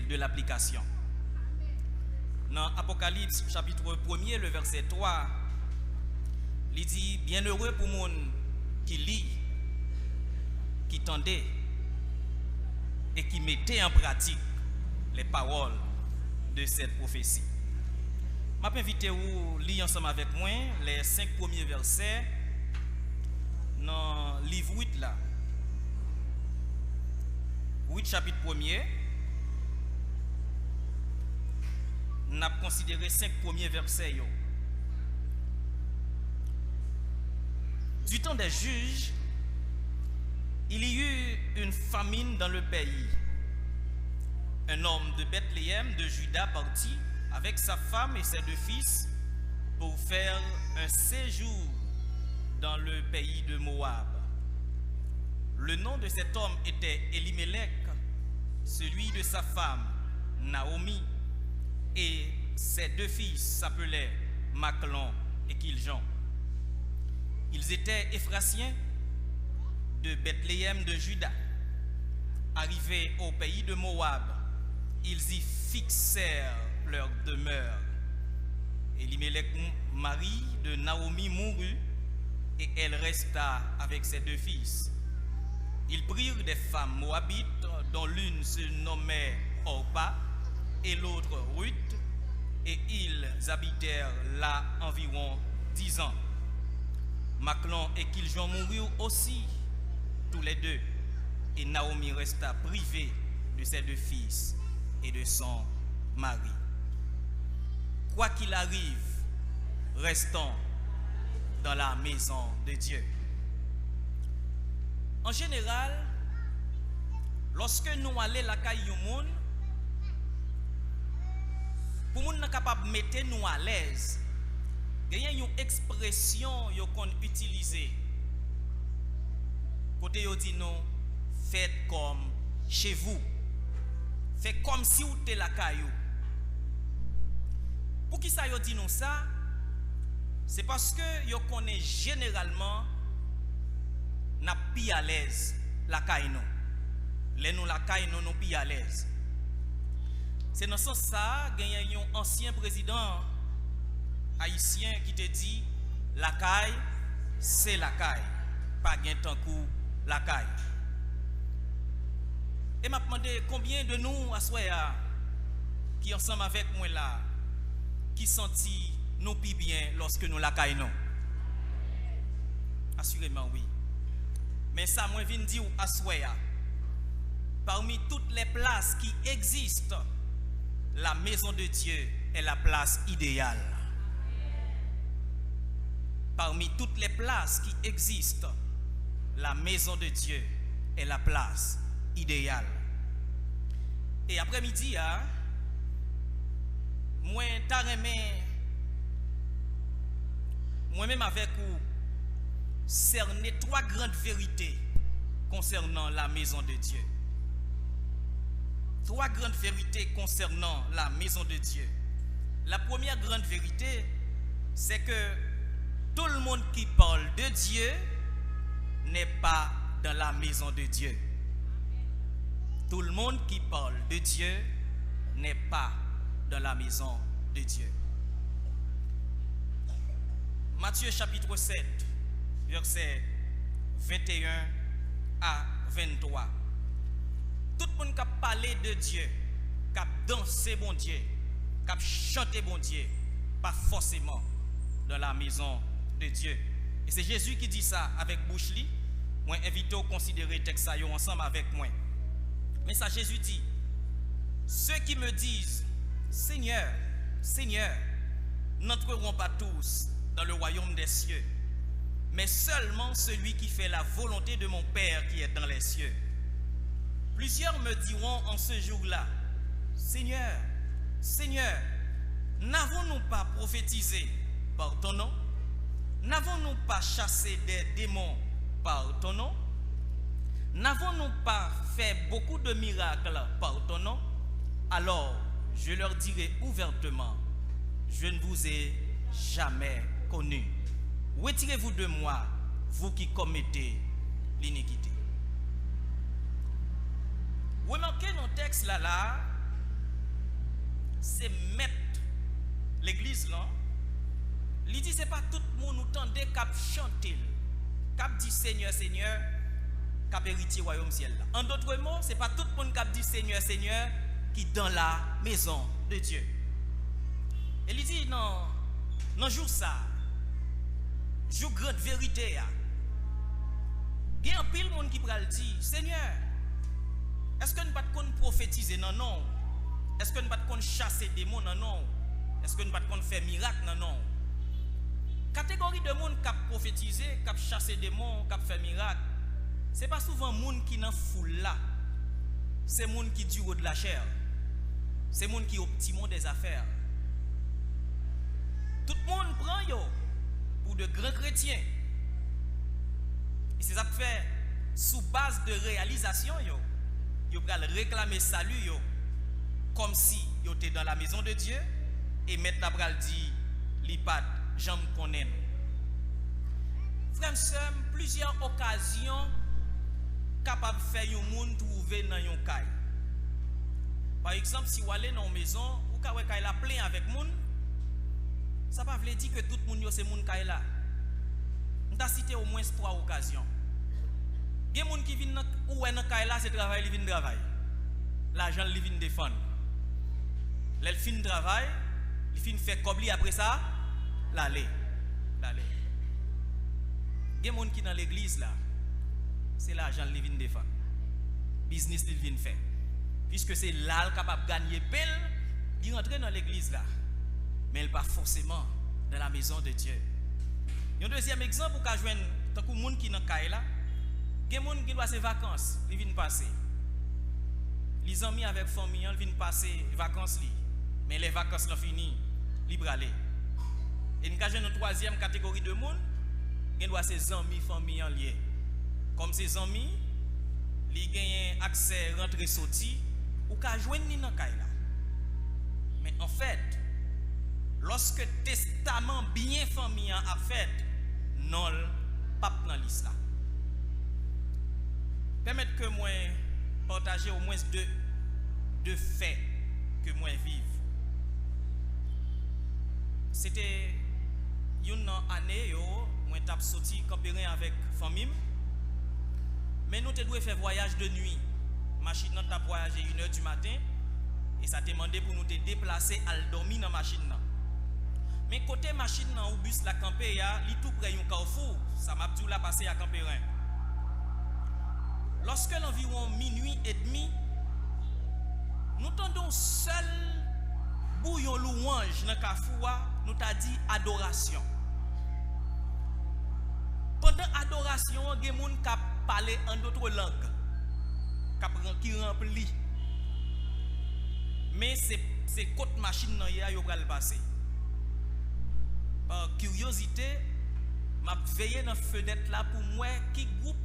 de l'application. Dans Apocalypse chapitre 1er, le verset 3, il dit, bienheureux pour monde qui lit, qui tendait et qui mettait en pratique les paroles de cette prophétie. Je vais inviter vous à lire ensemble avec moi les 5 premiers versets dans le livre 8 là. 8 chapitre 1er. Nous avons considéré 5 premiers versets. Du temps des juges, il y eut une famine dans le pays. Un homme de Bethléem de Juda partit avec sa femme et ses 2 fils pour faire un séjour dans le pays de Moab. Le nom de cet homme était Elimelech, celui de sa femme Naomi, et ses 2 fils s'appelaient Machlon et Kiljon. Ils étaient Éphrasiens de Bethléem de Juda. Arrivés au pays de Moab, ils y fixèrent leur demeure. Elimelech, mari de Naomi, mourut et elle resta avec ses 2 fils. Ils prirent des femmes moabites, dont l'une se nommait Orpa et l'autre Ruth, et ils habitèrent là environ 10 ans. Machlon et Kiljon moururent aussi, tous les 2, et Naomi resta privée de ses 2 fils et de son mari. Quoi qu'il arrive, restons dans la maison de Dieu. En général, lorsque nous allons la caille du monde, pour nous capable de mettre nous à l'aise, il y a une expression qu'on utilise. Côté yo dit non, faites comme chez vous. Faites comme si vous étiez la caillou. Pour qui ça yo dit non ça? C'est parce que yo connaît généralement n'a pas à l'aise la caille non. Les nous la caille non pas à l'aise. C'est dans ce sens ça, il y a un ancien président haïtien qui te dit la caille c'est la caille, pas gain tant coup la caille. Et m'a demandé combien de nous à soya qui ensemble avec moi là qui senti nous pi bien lorsque nous la caille non. Assurément oui. Mais ça moi vinn dire à soya parmi toutes les places qui existent, la maison de Dieu est la place idéale. Parmi toutes les places qui existent, la maison de Dieu est la place idéale. Et après-midi, moi-même avec vous, cerner 3 grandes vérités concernant la maison de Dieu. 3 grandes vérités concernant la maison de Dieu. La première grande vérité, c'est que tout le monde qui parle de Dieu n'est pas dans la maison de Dieu. Tout le monde qui parle de Dieu n'est pas dans la maison de Dieu. Matthieu chapitre 7, versets 21 à 23. Tout le monde qui a parlé de Dieu, qui a dansé bon Dieu, qui a chanté bon Dieu, pas forcément dans la maison de Dieu. Et c'est Jésus qui dit ça avec bouche li. Moi invite à considérer le texte ensemble avec moi. Mais ça Jésus dit, ceux qui me disent Seigneur, Seigneur, n'entreront pas tous dans le royaume des cieux, mais seulement celui qui fait la volonté de mon Père qui est dans les cieux. Plusieurs me diront en ce jour-là, Seigneur, Seigneur, n'avons-nous pas prophétisé par ton nom? N'avons-nous pas chassé des démons par ton nom? N'avons-nous pas fait beaucoup de miracles par ton nom? Alors, je leur dirai ouvertement, je ne vous ai jamais connu. Retirez-vous de moi, vous qui commettez l'iniquité. Remarquez dans le texte là, c'est mettre l'église là. Il dit c'est pas tout le monde nous tendait cap chanter, cap dit Seigneur Seigneur, cap héritier royaume ciel là. En d'autres mots, c'est pas tout le monde cap dit Seigneur Seigneur qui dans la maison de Dieu. Et il dit non jour ça, jour grande vérité ya. Il y a un pile monde qui pral dire Seigneur, est-ce que nous pas de prophétiser non? Est-ce que nous pas de chasser des démons non? Est-ce que nous pas de faire miracle non? Catégorie de monde qui prophétiser, qui chasser des démons, qui faire miracle, c'est pas souvent monde qui dans foule là. C'est monde qui du haut de la chair. C'est monde qui optimum des affaires. Tout le monde prend yo pour de grands chrétiens. Et c'est ça que fait sous base de réalisation yo pral réclamer salut yo comme si yo était dans la maison de Dieu et maintenant pral dit li pat j'aime connaît. Frères et sœurs, plusieurs occasions capable faire yon monde trouver dans yon caille. Par exemple, si vous allez dans une maison ou ka kay la plein avec monde, ça pas veut dire que tout le monde yo c'est monde kay là. On t'a cité au moins 3 occasions. Il y a des gens qui viennent ou dans kay là, c'est travail, ils viennent travailler. L'argent ils viennent défendre. Les fin travail, ils fin faire cobli après ça, l'aller. Il y a des gens qui dans l'église là, c'est l'argent ils viennent défendre. Business ils viennent faire. Puisque c'est là capable de gagner pelle, il rentre dans l'église là. Mais il pas forcément dans la maison de Dieu. Un deuxième exemple pour qu'on joigne tant que monde qui dans caille là, il y a des gens qui doivent ses vacances, ils viennent passer. Les amis avec famille, ils viennent passer vacances li. Mais les vacances sont finies, libre aller. Et nous avons une troisième catégorie de monde, ils doivent ses amis famille liés. Comme ses amis, ils gagnent accès rentrer sortir ou qu'à joindre dans caille là. Mais en fait, lorsque testament bien famille a fait, non pas dans l'islam. Permettez que moi partager au moins deux faits que moi vive. C'était une année moi t'a sorti campérin avec famille. Mais nous devons faire voyage de nuit. Machine n'a t'a voyagé 1h du matin et ça demandé pour nous te déplacer à dormir dans machine là. Mais côté machine ou bus la campé ya, li tout près un carrefour, ça m'a dit la passer à Campérin. Lorsque l'environ minuit et demi, nous tendons seul bouillon louange dans carrefour, nous t'a dit adoration. Pendant adoration, il y a des gens qui parlent en d'autres langues, qui remplit. Mais c'est côté machine nan ya yo pral passer. Par curiosité, m'a veillé dans fenêtre là pour moi qui groupe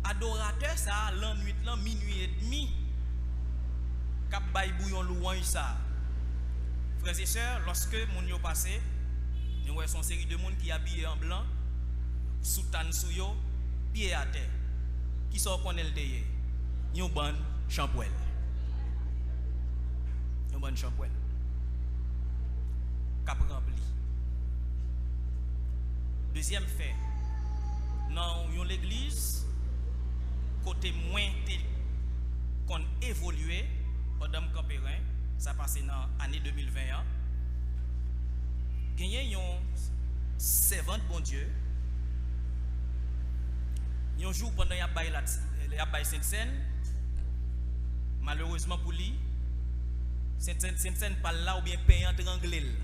adorateur ça l'an nuit là minuit et demi cap bay bouillon louange ça. Frères et sœurs, lorsque moun yo passé, nous voyons son série de monde qui habillé en blanc, soutane sou yo, pied à terre. Qui sort connaît le yon bonne champouel. Yon bonne champouel. Cap rempli. Deuxième fait, dans l'église, côté moins qu'on évolué pendant Campérin, ça passé dans l'année 2021. Gagné un servant de bon Dieu. Un jour pendant y a bail Sainte-Seine, malheureusement pour lui, Sainte-Seine pas là ou bien payant triangle.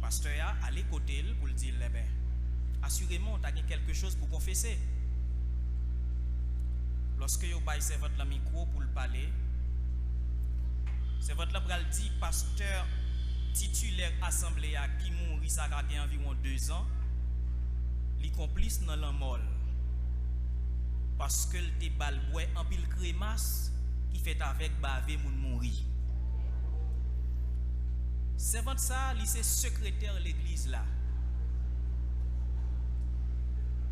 Pasteur a allé côté pour le dire assurément tu as quelque chose pour confesser. Lorsque vous bail servant la micro pour le parler, servant la pral dit pasteur titulaire assemblée qui mourit ça a environ 2 ans, li complice dans la mol parce que le te bal bois en pile crémasse qui fait avec bavé moun mourir. Servant ça, il c'est secrétaire de l'église là.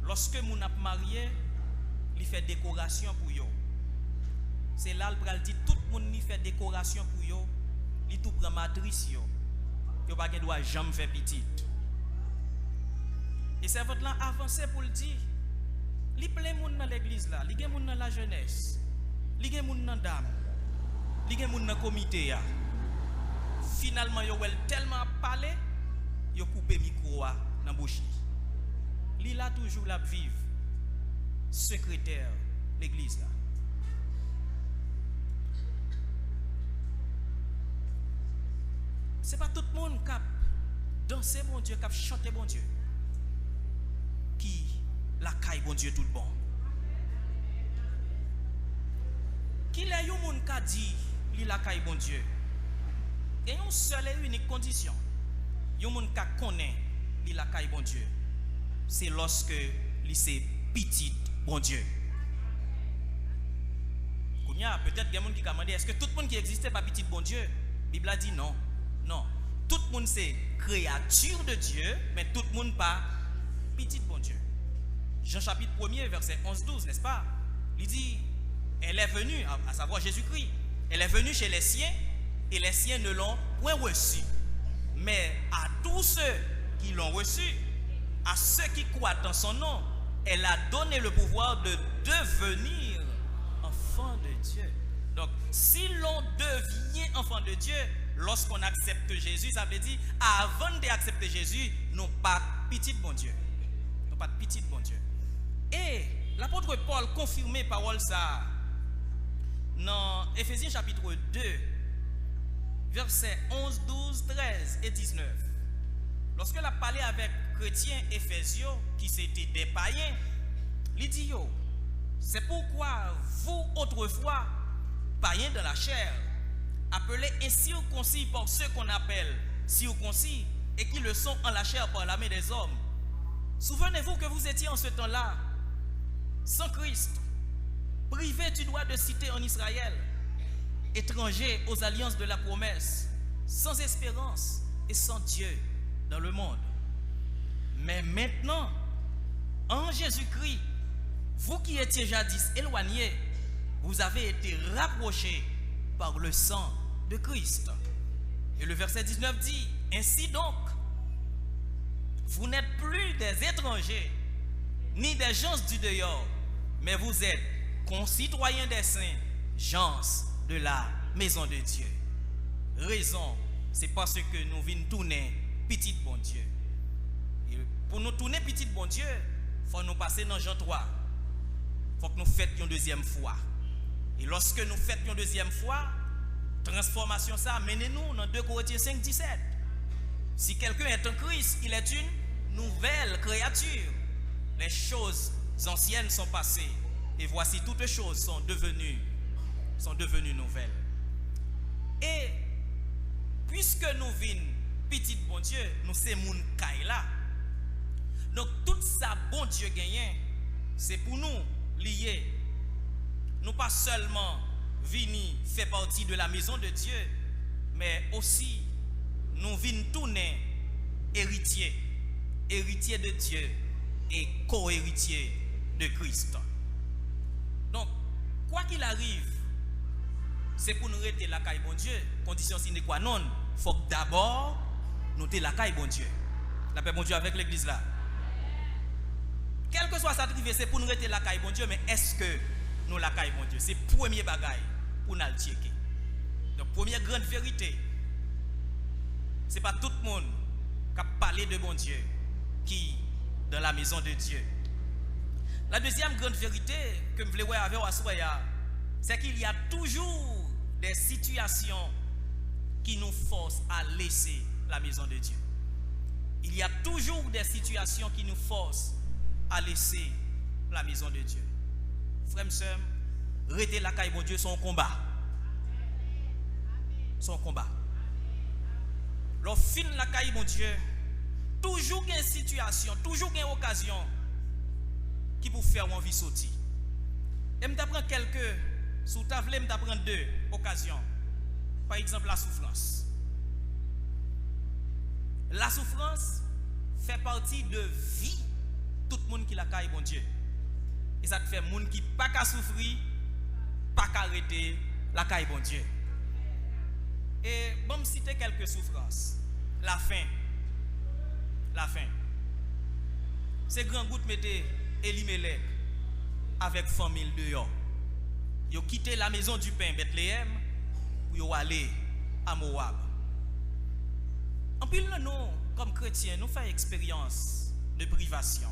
Lorsque moun a marié, il fait décoration pour yo. c'est là le dit tout le monde fait décoration pour yo, li tout prend matrice yo. Yo pas doit jamais faire petite. Et c'est votre là avancé pour le dire. Li plein monde dans l'église là, li gen monde dans la jeunesse. Li gen monde dans dame. Li gen monde dans comité ya. Finalement yo wel tellement parler, yo couper micro dans bouche. Li là toujours la vivre secrétaire l'église là. C'est pas tout le monde qui a dansé bon Dieu, qui a chanté bon Dieu, qui la caille bon Dieu tout le bon. Qui est un monde qui a dit li la caille bon Dieu? Il y a une seule et unique condition. Il y a un monde qui connaît li la caille bon Dieu. C'est lorsque li c'est petit bon Dieu. Peut-être qu'il y a des gens qui ont demandé est-ce que tout le monde qui existait pas petit bon Dieu? La Bible a dit non. Non. Tout le monde c'est créature de Dieu, mais tout le monde pas petit bon Dieu. Jean chapitre 1er, verset 11-12, n'est-ce pas? Il dit, elle est venue, à savoir Jésus-Christ, elle est venue chez les siens, et les siens ne l'ont point reçu. Mais à tous ceux qui l'ont reçu, à ceux qui croient en son nom, elle a donné le pouvoir de devenir enfant de Dieu. Donc, si l'on devient enfant de Dieu, lorsqu'on accepte Jésus, ça veut dire, avant d'accepter Jésus, nous pas petit bon Dieu. Nous pas petit bon Dieu. Et l'apôtre Paul confirmait parole ça dans Éphésiens chapitre 2, versets 11, 12, 13 et 19. Lorsque il a parlé avec chrétiens éphésiens qui c'était des païens, il dit yo, c'est pourquoi vous autrefois païens de la chair, appelés incirconcis par ceux qu'on appelle circoncis et qui le sont en la chair par la main des hommes. Souvenez-vous que vous étiez en ce temps-là sans Christ, privés du droit de cité en Israël, étrangers aux alliances de la promesse, sans espérance et sans Dieu dans le monde. Mais maintenant, en Jésus-Christ, vous qui étiez jadis éloignés, vous avez été rapprochés par le sang de Christ. Et le verset 19 dit, ainsi donc, vous n'êtes plus des étrangers, ni des gens du dehors, mais vous êtes concitoyens des saints, gens de la maison de Dieu. Raison, c'est parce que nous venons tourner petit bon Dieu. Et pour nous tourner petit bon Dieu, il faut nous passer dans Jean 3. Il faut que nous fassions une deuxième fois. Et lorsque nous fassions une deuxième fois, transformation ça, menez-nous dans 2 Corinthiens 5, 17. Si quelqu'un est en Christ, il est une nouvelle créature. Les choses anciennes sont passées et voici toutes choses sont devenues nouvelles. Et puisque nous vîmes petit bon Dieu, nous sommes moun kay là. Donc tout ça bon Dieu gagnant, c'est pour nous lier. Nous pas seulement venir faire partie de la maison de Dieu, mais aussi nous venons tourner héritiers de Dieu et co-héritiers de Christ. Donc, quoi qu'il arrive, c'est pour nous rester la caille bon Dieu. Condition sine qua non, il faut d'abord nous te la caille bon Dieu. La paix bon Dieu avec l'église là. Quel que soit sa trivé, c'est pour nous rester la caille bon Dieu, mais est-ce que nous la caille bon Dieu? C'est le premier bagaille pour nous le checker. Donc, première grande vérité, ce n'est pas tout le monde qui a parlé de bon Dieu qui dans la maison de Dieu. La deuxième grande vérité que je voulais voir avec vous, c'est qu'il y a toujours des situations qui nous forcent à laisser la maison de Dieu. Il y a toujours des situations qui nous forcent à laisser la maison de Dieu. Frères et sœurs, rester la caille bon Dieu, son combat. Son combat. Lorsqu'on fin la caille bon Dieu, toujours une situation, toujours une occasion qui peut faire envie sortir. Et je prends quelques, sous table, je prends 2 occasions. Par exemple, la souffrance. La souffrance fait partie de vie tout le monde qui la caille bon Dieu. Et ça te fait monde qui pas qu'à souffrir, pas qu'arrêter la caille bon Dieu. Et bon, me citer quelques souffrances. La faim. La faim. Ces grands gouttes mettaient Elimelech avec famille dehors. Ils ont quitté la maison du pain Bethléem pour aller à Moab. En plus, nous, comme chrétiens, nous faisons expérience de privation.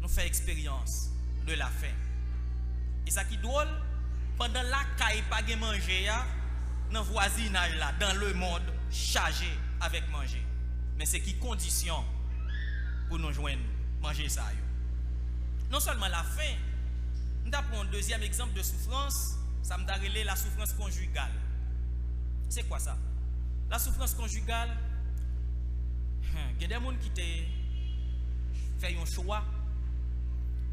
Nous faisons expérience de la faim. Et ça qui est drôle, pendant la caille pas de manger, dans le voisinage là, dans le monde, chargé avec manger. Mais c'est qui condition pour nous joindre manger ça. Non seulement la faim, nous avons un deuxième exemple de souffrance, ça me donne la souffrance conjugale. C'est quoi ça? La souffrance conjugale, il y a des gens qui fait un choix,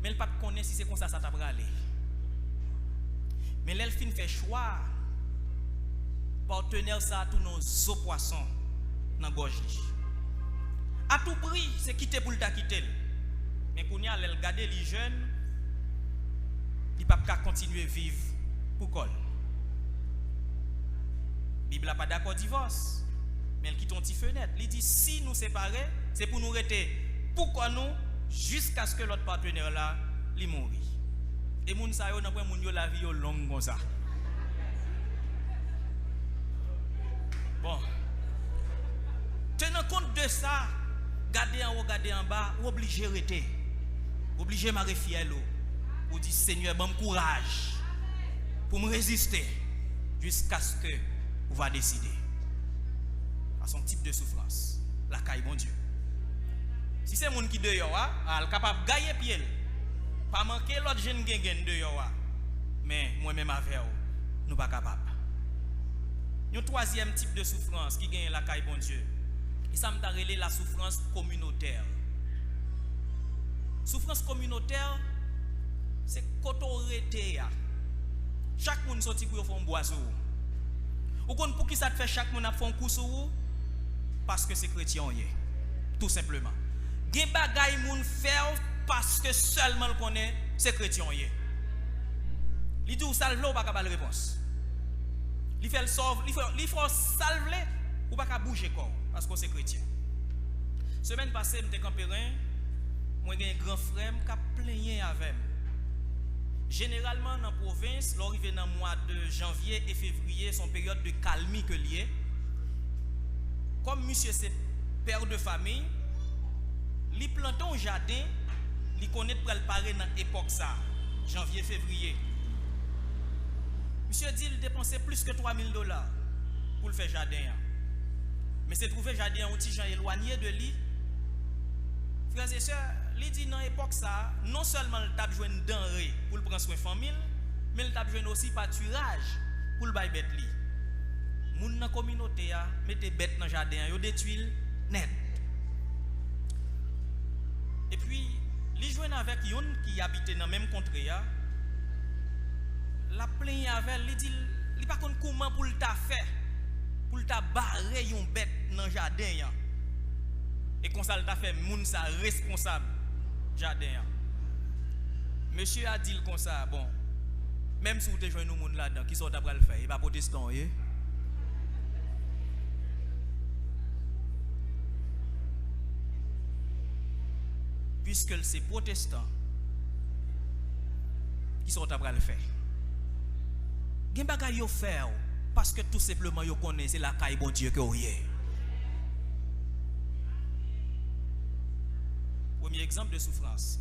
mais ils ne connaissent pas si c'est comme ça ça t'a aller. Mais l'elfine fait choix, partenaire ça tous nos os poissons dans la gorge. À tout prix, c'est quitter pour le quitter. Mais quand il y a regarder les jeunes, il ne peut pas continuer à vivre pour quoi. La Bible n'a pas d'accord divorce, mais elle quitte une petite fenêtre. Il dit si nous séparons, c'est pour nous rester. Pourquoi nous? Jusqu'à ce que l'autre partenaire là, il mourit. Et moun sa yo nan pren moun yo la vie yo longue comme ça. Bon. Tenant compte de ça, gardez en haut, gardez en bas, ou obligé rester. Obligé m'arrêter fiel ou dire Seigneur, bon courage pour me résister jusqu'à ce que vous va décider. À son type de souffrance, la caille bon Dieu. Si c'est moun qui dehors, elle capable de gagner pied. Pas manquer l'autre jeune gen dehors. Mais moi-même avec vous, nous pas capable. Un troisième type de souffrance qui gagne la caille bon Dieu. Et ça me t'a relé la souffrance communautaire. Souffrance communautaire, c'est quand on rete. Chaque monde sorti pour faire un boisou. Ou qu'on pour qui ça te fait chaque monde a fait un coup sur vous? Parce que c'est chrétien, tout simplement. Gen bagay moun faire parce que seulement le connaît c'est chrétien. Il dit ou salve ou pas capable réponse. Il fait le sauve, il faut salve ou pas bouger corps parce que c'est chrétien. Semaine passée, j'étais campérin, moi j'ai un grand frère qui a plaigné avec. Généralement dans la province, l'arrivée dans le mois de janvier et février, son période de calmie que lié. Comme monsieur c'est père de famille, il plante un jardin, il connaît pour le parer dans l'époque ça, janvier février. Monsieur dit il dépensait plus que $3,000 pour le faire jardin. Mais c'est trouvé jardin un petit gens éloigné de lui. Frères et sœurs, il dit dans l'époque ça, non seulement il t'a besoin de denrées pour le prendre soin de famille, mais il t'a besoin aussi de pâturage pour le bailler bête li. Moun dans communauté a mettez bête dans jardin, yo détruit net. Et puis, li joine avec yon qui habitait dans même contrée a, la plainte avec li dit li pas connait comment pour le ta faire pour le ta barrer yon bête dans jardin ya. Et comme ça, il a fait moun sa responsable jardin. Monsieur a dit comme ça, bon, même si vous te joignez nous moun là-dedans, qui sont d'après le faire, il va protestant, oui. Puisque c'est protestants qui sont d'après le faire. Gen bagay yo faire parce que tout simplement yo connaissent c'est la caille bon Dieu que vous y. Premier exemple de souffrance.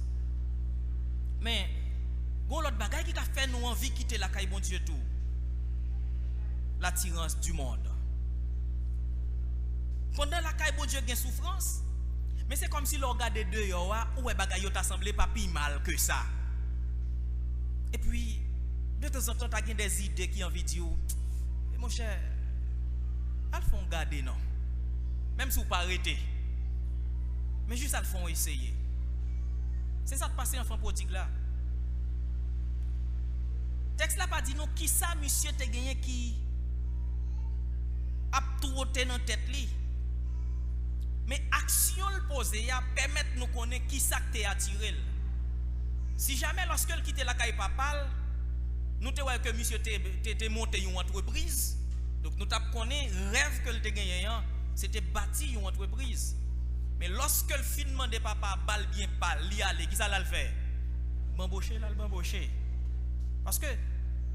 Mais, gon l'autre bagaille qui a fait nous envie de quitter la caille bon Dieu tout. L'attirance du monde. Pendant la caille bon Dieu gen souffrance, mais c'est comme si l'on regardait dehors, ou est bagaille t'a semblé pas plus mal que ça. Et puis, de temps en temps, tu as des idées qui ont envie de dire, mon cher, elles font garder non. Même si vous ne pas arrêter. Mais juste elles font essayer. C'est ça de passer enfant prodigue là. Texte là pas dit non qui ça monsieur te gagné qui a trotté dans tête li. Mais action le poser ya permettre nous connaître qui ça te attiré. Si jamais lorsque elle quitte la caille papal, nous te voyons que monsieur t'es monté une entreprise. Donc nous t'avons connu rêve que le te gagné, c'était bâti une entreprise. Mais lorsque le finement de papa balle bien pas, li aller, qui ça l'a le faire? Bamboucher là, le bamboucher. Parce que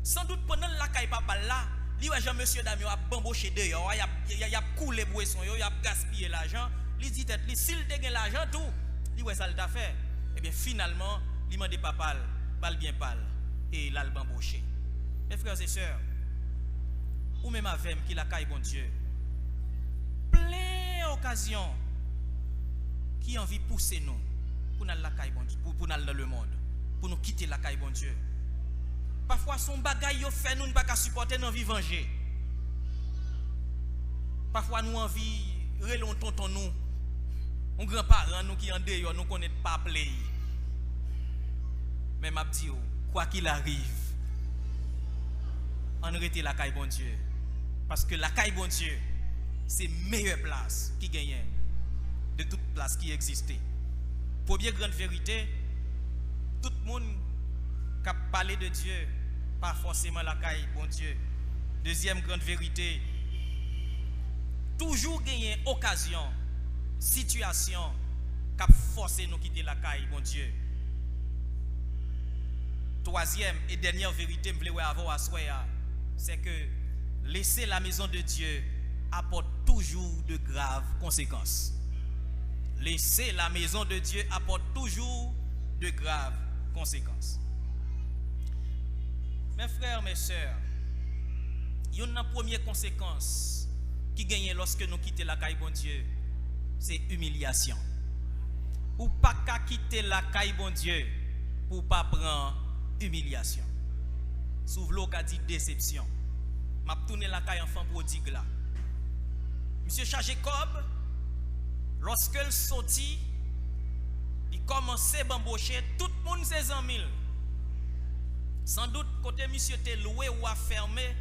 sans doute pendant la caille papa là, li ouais Jean monsieur dame a bambouché dehors, il a coulé boisson, il a gaspillé l'argent, li dit tête, s'il te gagne l'argent tout, li ouais ça le t'a fait. Et bien finalement, li mande papa balle bien pâle et là le bambouché. Mes frères et sœurs, ou même avec qui la caille bon Dieu, plein occasion qui a envie de pousser nous pour nous la caille bon Dieu, pour nous dans le monde, pour nous quitter la caille bon Dieu. Parfois son bagaille yo fait nous ne pas qu'à supporter nous envie venger. Parfois nous envie relon tonton nous, on grand-parent nous qui en dehors nous connaît pas play. Mais m'a dit quoi qu'il arrive, on arrête la caille bon Dieu parce que la caille bon Dieu c'est meilleure place qui gagne de toute place qui existait. Première grande vérité, tout le monde qui a parlé de Dieu, pas forcément la caille, bon Dieu. Deuxième grande vérité, toujours gagner occasion, situation qui a forcé nous quitter la caille, bon Dieu. Troisième et dernière vérité, je voulais avoir à soir, c'est que laisser la maison de Dieu apporte toujours de graves conséquences. Laisser la maison de Dieu apporte toujours de graves conséquences. Mes frères, mes sœurs, il y a une première conséquence qui gagne lorsque nous quittons la caille bon Dieu, c'est humiliation. Ou pas qu'à quitter la caille bon Dieu pour pas prendre humiliation. Souvent l'eau a dit déception. M'a tourné la caille enfant prodigue là. Monsieur Jacob, lorsque il sortit, il commençait à bamboucher tout le monde ses amis. Sans doute, côté monsieur était loué ou fermé,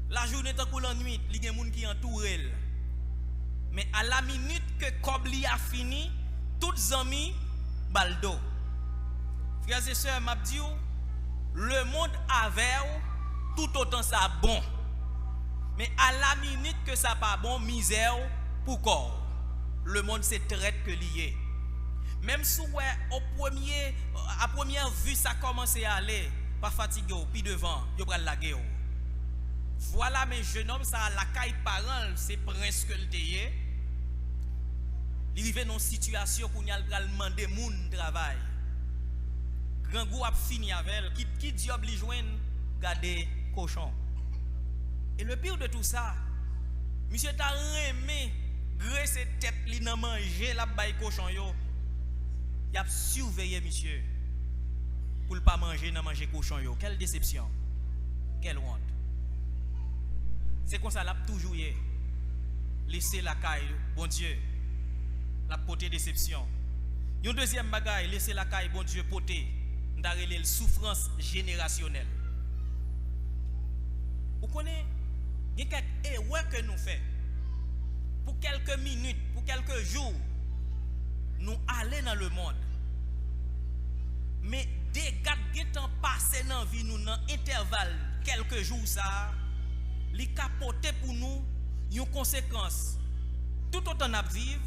la journée est pour la nuit, il y a des gens qui entourent. Mais à la minute que Kobli a fini, tous les amis, baldo. Frères et sœurs, m'a dit, le monde avait tout autant ça bon. Mais à la minute que ça pas bon, misère pour corps. Le monde se traite que lié. Même si à première vue ça commence à aller, pas fatigué, puis devant, il va la guerre. Voilà mes jeunes hommes, ça la caille parent, c'est prince que le déyé. Il arrive dans une situation où il a demander moun travail. Grand goût a fini avec elle, qui diable lui joindre, garder cochon. Et le pire de tout ça, monsieur t'a remis graisse tête li nan manger la baille cochon yo. Il a surveillé monsieur pour ne pas manger nan manger cochon yo. Quelle déception. Quelle honte. C'est comme ça l'a toujours yé. Laisser la caille, bon Dieu. La potée déception. Une deuxième bagaille, laisser la caille, bon Dieu, potée. D'arrêter la souffrance générationnelle. Vous connaissez, il y a quelques erreurs que nous faisons. Pour quelques minutes, pour quelques jours, nous allons dans le monde. Mais des gars qui sont passés dans la vie, nous dans intervalle, quelques jours, ça, les capoter pour nous, une conséquence. Tout autant à vivre,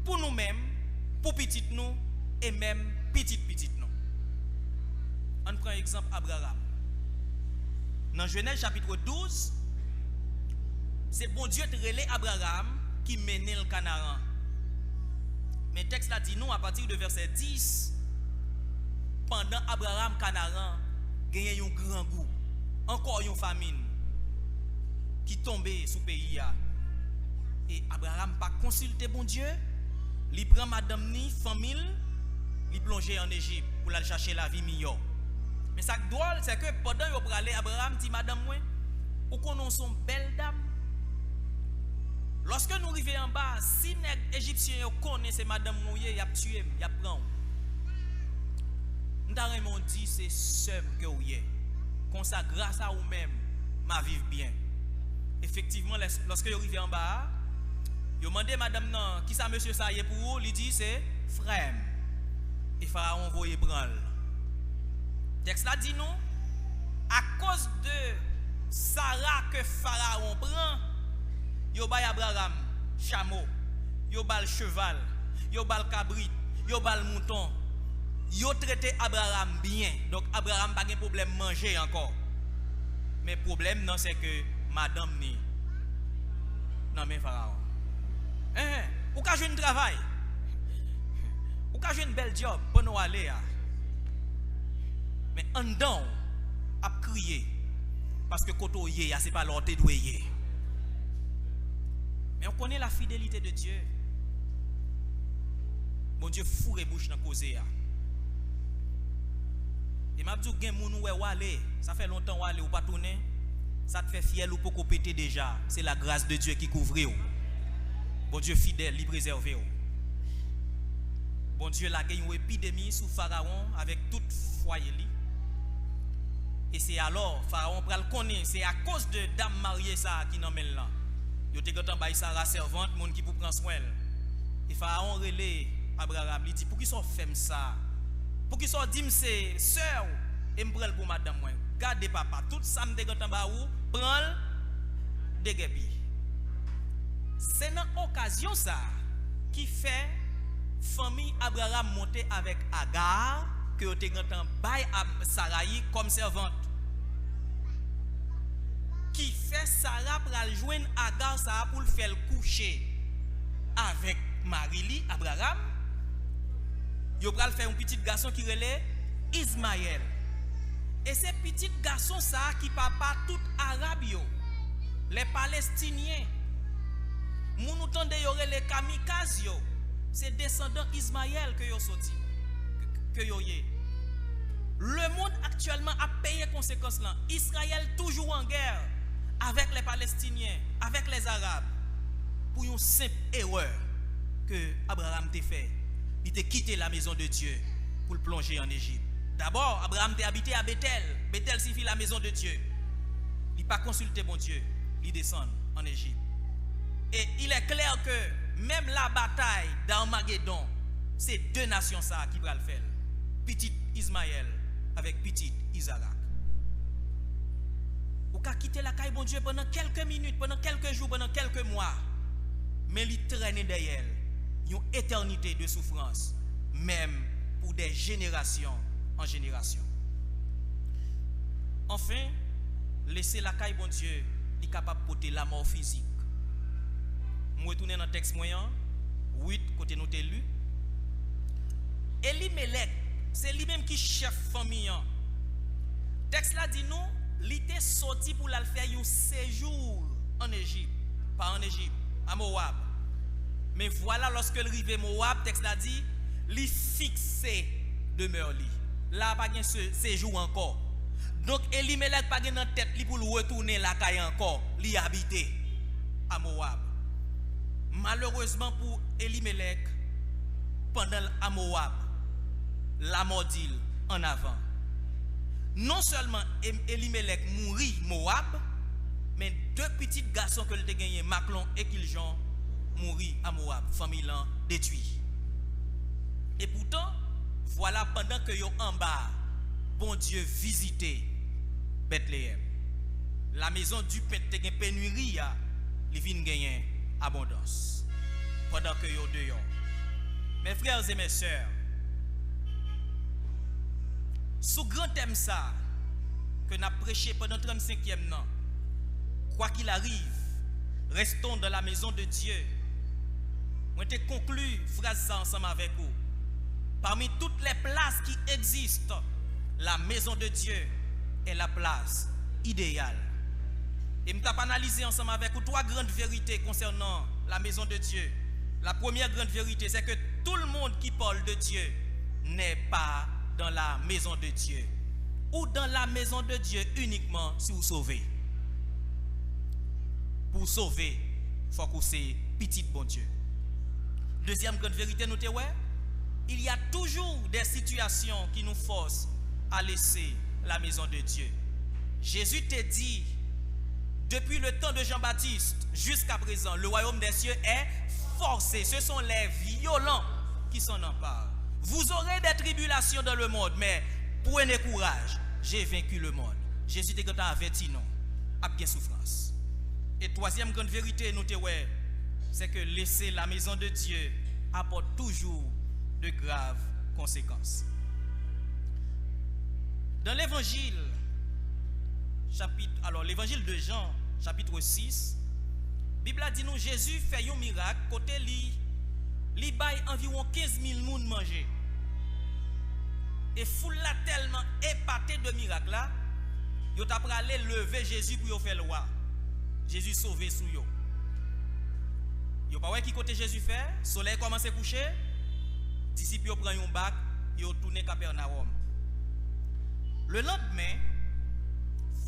pour nous-mêmes, pour petit nous, et même petit nous. On prend exemple Abraham. Dans Genèse chapitre 12, c'est bon Dieu qui relève Abraham qui menait le Canaan. Mais le texte là dit nous à partir de verset 10, pendant Abraham Canaan gagnait un grand goût, encore une famine qui tombait sous le pays. Et Abraham pas consulté bon Dieu, il prend madame ni famille, il plongeait en Égypte pour aller chercher la vie meilleure. Mais ça qui drôle, c'est que pendant qu'il allait, Abraham dit madame moi, ou qu'on son belle dame. Lorsque nous arrivons en bas, si les Égyptiens connaissent madame mouillé, il a tué, il a pris. Nous avons dit c'est seul que vous êtes. Comme ça, grâce à vous-même, ma vie bien. Effectivement, lorsque vous arrivez en bas, vous demandez madame non, qui ça monsieur ça y est pour vous, il dit c'est frère. Et Pharaon voyait prendre. Texte là dit non. à cause de Sarah que Pharaon prend, yo bay Abraham chameau, yo bal cheval, yo bal cabrit, yo bal mouton. Yo traité Abraham bien. Donc Abraham pas de problème manger encore. Mais problème non c'est que madame ni non mais Pharaon. Ou ka joue un travail. Ou ka joue un bel job pour nous aller. Mais en dedans a crier parce que koto yé c'est pas l'autre doué. Mais on connaît la fidélité de Dieu. Bon Dieu fourre bouche dans causer. Et m'a dit gen moun ou aller, ça fait longtemps ou aller ou pas tourner, ça te fait fier ou pour péter déjà, c'est la grâce de Dieu qui couvre ou. Bon Dieu fidèle, il préserve ou. Bon Dieu la gagne une épidémie sous Pharaon avec toute foyer li. Et c'est alors Pharaon pral connaître, c'est à cause de dame mariée ça qui n'en mêle là. Yo te gotan bay Sarah servante, moun qui pour prendre soin. Et Pharaon relé Abraham, il dit pour qui sont femme ça? Pour qu'ils soient dit c'est sœur et me pour madame moi. Gardez papa, tout ça me dégoûte en bas ou prends de gebi. C'est dans occasion ça qui fait famille Abraham monter avec Agar que te gantan bay Sarai comme servante. Qui fait Sarah pral joindre Agar ça pour le faire coucher avec Marili Abraham. Yo pral faire un petit garçon qui relève Ismaël. Et ces petits garçons ça qui papa tout arabe yo, les Palestiniens. Moun ou tande yo les kamikaz yo, c'est descendants Ismaël que yo sorti que yo yé. Le monde actuellement a payé conséquences là. Israël toujours en guerre avec les Palestiniens, avec les Arabes pour une simple erreur que Abraham t'a fait. Il t'a quitté la maison de Dieu pour le plonger en Égypte. D'abord, Abraham t'a habité à Bethel. Bethel signifie la maison de Dieu. Il n'a pas consulté mon Dieu. Il descend en Égypte. Et il est clair que même la bataille d'Armageddon, c'est deux nations ça qui vont le faire. Petit Ismaël avec petit Isaac. Ou qu'a quitté la caille bon Dieu pendant quelques minutes, pendant quelques jours, pendant quelques mois. Mais il traîne derrière une éternité de souffrance, même pour des générations en génération. Enfin, laisser la caille bon Dieu, il est capable de porter la mort physique. Je retourne dans le texte moyen, 8, côté nous lu. Elimelech, c'est lui-même qui chef famille. Le texte là dit nous, il était sorti pour la faire un séjour en Égypte, pas en Égypte, à Moab. Mais voilà, lorsque le rive Moab, texte l'a dit, li fixé demeure li. Là, pas de séjour encore. Donc, Elimelech pas dans tête li pour retourner la caille encore, li habiter à Moab. Malheureusement pour Elimelech, pendant à Moab, la mort d'il en avant. Non seulement Elimelech mourit Moab, mais deux petits garçons que le gagné, Maclon et Kiljon, mourir à Moab, famille l'an détruit. Et pourtant, voilà pendant que yo en bas, bon Dieu visité Bethléem. La maison du pète te gen pénurie, li vin gagner abondance. Pendant que yo dehors. Mes frères et mes sœurs, sous grand thème ça que n'a prêché pendant 35e an, quoi qu'il arrive, restons dans la maison de Dieu. Moi te conclu phrase ça ensemble avec vous. Parmi toutes les places qui existent, la maison de Dieu est la place idéale. Et nous avons analysé ensemble avec vous trois grandes vérités concernant la maison de Dieu. La première grande vérité, c'est que tout le monde qui parle de Dieu n'est pas dans la maison de Dieu. Ou dans la maison de Dieu uniquement si vous sauvez. Pour sauver, il faut que c'est petit bon Dieu. Deuxième grande vérité, nous ouais, il y a toujours des situations qui nous forcent à laisser la maison de Dieu. Jésus t'a dit, depuis le temps de Jean-Baptiste jusqu'à présent, le royaume des cieux est forcé. Ce sont les violents qui s'en emparent. Vous aurez des tribulations dans le monde, mais prenez courage, j'ai vaincu le monde. Jésus te averti non, a bien souffrance. Et troisième grande vérité, nous te ouais, c'est que laisser la maison de Dieu apporte toujours de graves conséquences. Dans l'évangile, l'évangile de Jean, chapitre 6, la Bible dit nous Jésus fait un miracle, côté li baille environ 15 000 personnes manger. Et foule la tellement épaté de miracle là, yo t'a aller lever Jésus pour faire le roi. Jésus sauvé sous yo. Yo pas ouais qui côté Jésus fait, soleil commence à coucher, disciples yo prend un bac, yo tourné Capernaum. Le lendemain,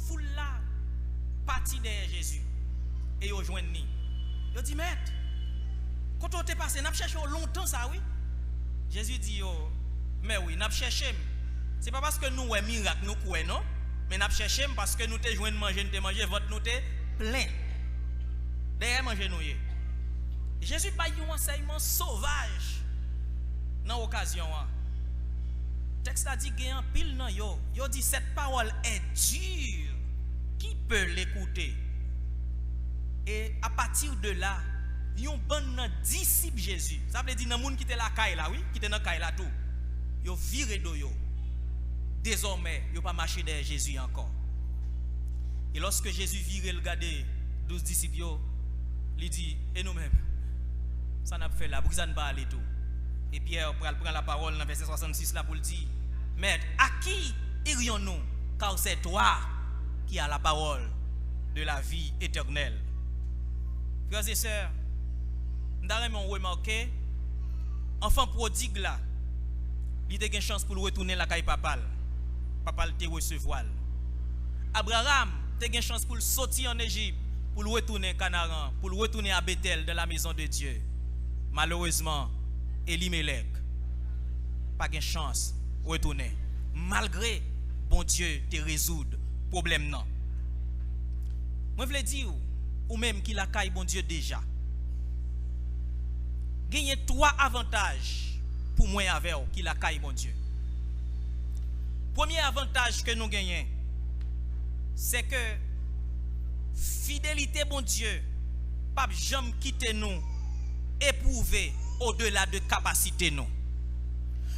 foule la parti derrière Jésus et yo joindre ni. Yo dit maître, quand on t'est passé, n'a cherché longtemps ça oui. Jésus dit yo, mais oui, n'a cherché. C'est pas parce que nous ouais miracle nous croyons non, mais n'a cherché parce que nous te joindre manger, nous te manger, votre nous te plein. Derrière manger nous. Jésus pas un enseignement sauvage dans l'occasion. Le texte a dit qu'il y a un pile dans yo. Yo dit cette parole est dure. Qui peut l'écouter? Et à partir de là, yon bon disciple Jésus. Ça veut dire dans monde qui était la caille là, oui, qui était dans caille là tout. Yo viré de yo. Désormais, yo pas marcher derrière Jésus encore. Et lorsque Jésus vire le garder 12 disciples, il dit et nous-mêmes ça n'a pas fait là, pour ça ne pas aller tout. Et Pierre prend la parole dans verset 66 là pour le dire maître, à qui irions-nous car c'est toi qui as la parole de la vie éternelle. Frères et sœurs, nous avons remarqué enfant prodigue là, il a une chance pour retourner la caille papal. Papa te recevoir. Abraham a une chance pour sortir en Égypte, pour retourner à Canaan, pour retourner à Bethel de la maison de Dieu. Malheureusement, Elimelech pas de chance de retourner. Malgré bon Dieu te résoudre problème non. Moi je veux dire ou même qui la caille bon Dieu déjà. Gagner 3 avantages pour moi avec qui la caille bon Dieu. Premier avantage que nous gagnons, c'est que fidélité bon Dieu, pas jamais quitter nous, éprouver au-delà de capacité nous.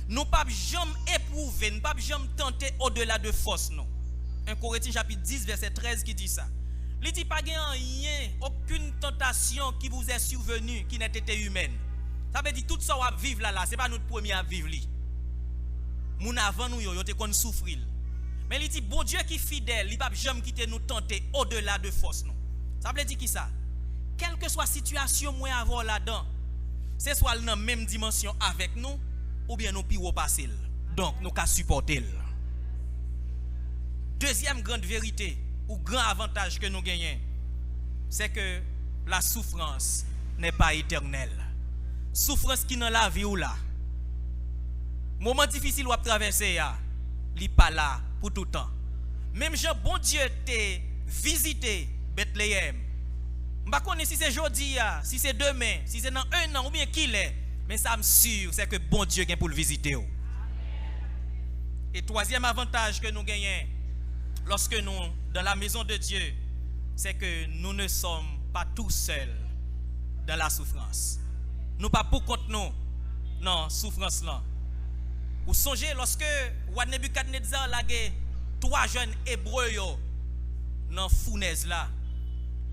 Nous pas jamais éprouver, nous pas jamais tenter au-delà de force nous. 1 Corinthiens chapitre 10 verset 13 qui dit ça. Il dit pas rien, aucune tentation qui vous est survenue qui n'ait été humaine. Ça veut dire tout ça va vivre là, c'est pas notre premier à vivre li. Moun avant nous yo te kon souffrir. Mais il dit bon Dieu qui fidèle, il va jamais quitter nous tenter au-delà de force nous. Ça veut dire qui ça? Quelle que soit situation moi avoir là-dedans, c'est soit dans même dimension avec nous ou bien nous pire passer. Donc nous ka supporter. Deuxième grande vérité ou grand avantage que nous gagnons, c'est que la souffrance n'est pas éternelle. Souffrance qui dans la vie ou là. Moment difficile ou à traverser ya, li pas là pour tout temps. Même Jean bon Dieu te visité Bethléem. M'pa connait si c'est aujourd'hui, si c'est demain, si c'est dans 1 an ou bien qu'il est, mais ça me sûr c'est que bon Dieu vient pour le visiter. Et troisième avantage que nous gagnons lorsque nous dans la maison de Dieu, c'est que nous ne sommes pas tout seuls dans la souffrance. Nous pas pour compte nous non souffrance là. Vous songez lorsque Nebuchadnezzar lagé 3 jeunes hébreux dans la fournaise là.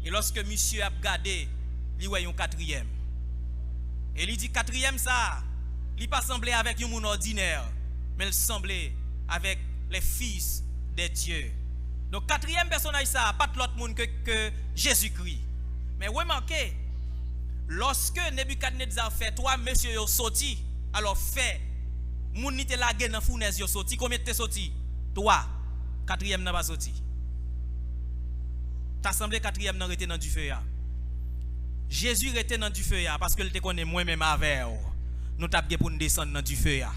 Et lorsque monsieur a regardé, il voit un 4e. Et il dit 4e ça, il pas semblé avec un monde ordinaire, mais il semblait avec les fils de Dieu. Donc 4e personnage ça, pas l'autre monde que Jésus-Christ. Mais remarquez, lorsque Nebuchadnezzar fait 3 messieurs yo sorti, alors fait moun ni te lage dans fournaise yo sorti, combien te sorti? 3. 4e n'a pas sorti. T'as semblé 4e n'a rete dans du feu ya. Jésus rete dans du feu ya parce que il te connaît moi même avec nous t'a pour nous descendre dans du feu ya.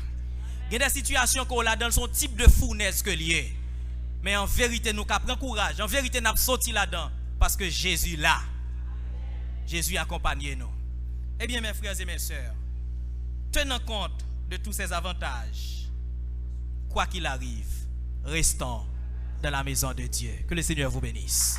Il y a des situations qu'on là dans son type de fournaise que lié. Mais en vérité nous ka prend courage, en vérité n'a sorti là-dedans parce que Jésus là. Jésus accompagne nous. Eh bien mes frères et mes sœurs, tenant compte de tous ces avantages, quoi qu'il arrive, restons dans la maison de Dieu. Que le Seigneur vous bénisse.